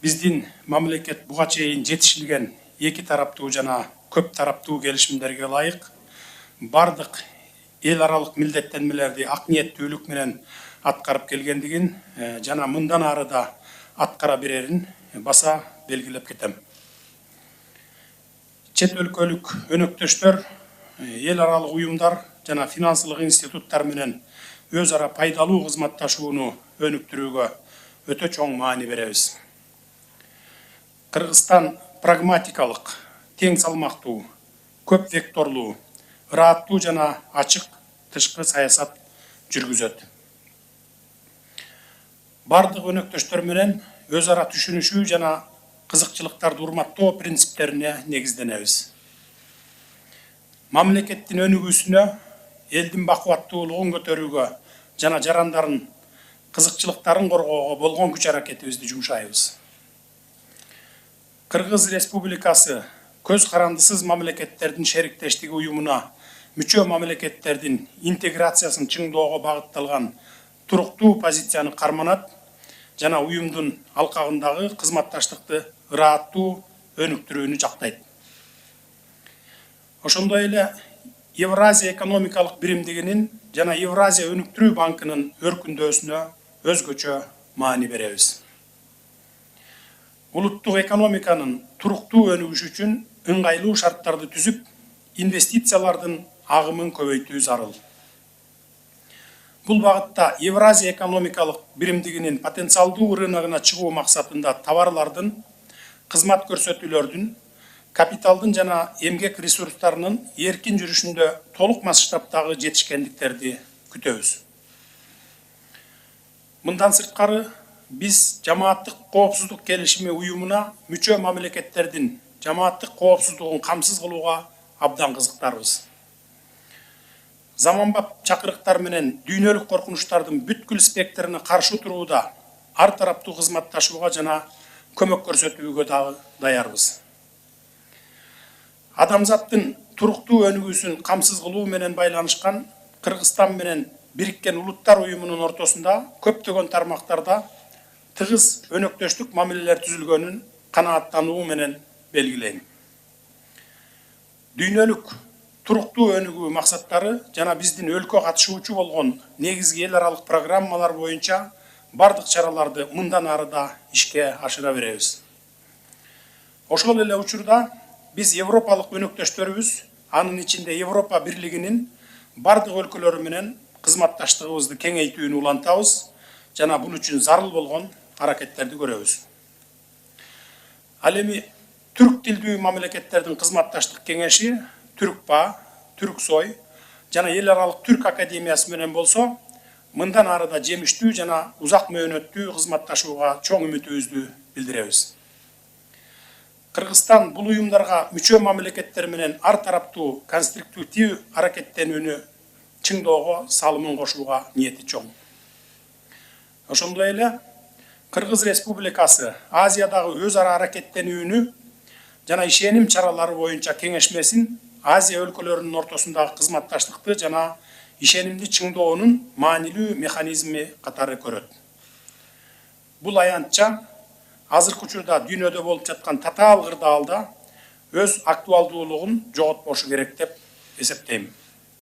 Биздин мамлекет буга чейин жетишилген эки тараптуу жана көп тараптуу келишимдерге ылайык бардык эл аралык милдеттенмелерди ак ниеттүүлүк менен аткарып келгендигин жана мындан ары да аткара берерин баса белгилеп кетем. Чет өлкөлүк өнөктөштөр, эл аралык уюмдар жана финансылык институттар менен өз ара пайдалуу кызматташууну өнүктүрүүгө өтө чоң маани беребиз. Кыргызстан прагматикалык, тең салмактуу, көп векторлуу, ырааттуу жана ачык тышкы саясат жүргүзөт. Бардык өнөктөштөр менен өз ара түшүнүшүү жана кызыкчылыктарды урматтоо принциптерине негизденебиз. Мамлекеттин өнүгүүсүнө, элдин бакубаттуулугун көтөрүүгө жана жарандардын кызыкчылыктарын коргоого болгон күч аракетибизди жумшайбыз. Кыргыз Республикасы көз карандысыз мамлекеттердин шериктештиги уюмуна мүчө мамлекеттердин интеграциясын чыңдоого багытталган туруктуу позицияны карманат жана уюмдун алкагындагы кызматташтыкты ырааттуу өнүктүрүүнү жактайт. Ошондой эле Евразия экономикалык биримдигинин жана Евразия өнүктүрүү банкынын өркүндөсүнө өзгөчө маани беребиз. Улуттук экономиканын туруктуу өнүгүшү үчүн ыңгайлуу шарттарды түзүп, инвестициялардын агымын көбөйтүү зарыл. Бул багытта Евразия экономикалык биримдигинин потенциалдуу рыногуна чыгуу максатында товарлардын, кызмат көрсөтүүлөрдүн, капиталдын жана эмгек ресурстарынын эркин жүрүшүндө толук масштабтагы жетишкендиктерди күтөбүз. Мындан сырткары, биз жамааттык коопсуздук келишими уюмуна мүчө мамлекеттердин жамааттык коопсуздугун камсыз кылууга абдан кызыктарбыз. Заманбап чакырыктар менен дүйнөлүк коркунучтардын бүткүл спектрине каршы турууда ар тараптуу кызматташууга жана көмөк көрсөтүүгө дагы даярбыз. Адамзаттын туруктуу өнүгүүсүн камсыз кылуу менен байланышкан Кыргызстан менен Бириккен Улуттар уюмунун ортосунда көптөгөн тармактарда тыгыз өнөктөштүк мамилелер түзүлгөнүн канааттануу менен белгилейм. Дүйнөлүк туруктуу өнүгүү максаттары жана биздин өлкө катышуучу болгон негизги эл аралык программалар боюнча бардык чараларды мындан ары да ишке ашыра беребиз. Ошол эле учурда биз европалык өнөктөштөрүбүз, анын ичинде Европа бирлигинин бардык өлкөлөрү менен кызматташтыгыбызды кеңейтүүнү улантабыз жана бул үчүн зарыл болгон аракеттерди көрөбүз. Ал эми түрк тилдүү мамлекеттердин кызматташтык кеңеши Түркпа, Түрксой жана эл аралык Түрк академиясы менен болсо, мындан ары да жемиштүү жана узак мөөнөттүү кызматташууга чоң үмүтүбүздү билдиребиз. Кыргызстан бул уюмдарга мүчө мамлекеттер менен ар тараптуу конструктивдүү аракеттенүүнү чыңдоого салымын кошууга ниети чоң. Ошондой эле Кыргыз Республикасы Азиядагы өз ара аракеттенүүнү жана ишеним чаралары боюнча кеңешмесин Азия өлкөлөрүнүн ортосундагы кызматташтыкты жана ишенимди чыңдоонун маанилүү механизми катары көрөт. Бул аянтча азыркы учурда дүйнөдө болуп жаткан татаал кырдаалда өз актуалдуулугун жоготпошу керек деп эсептейм.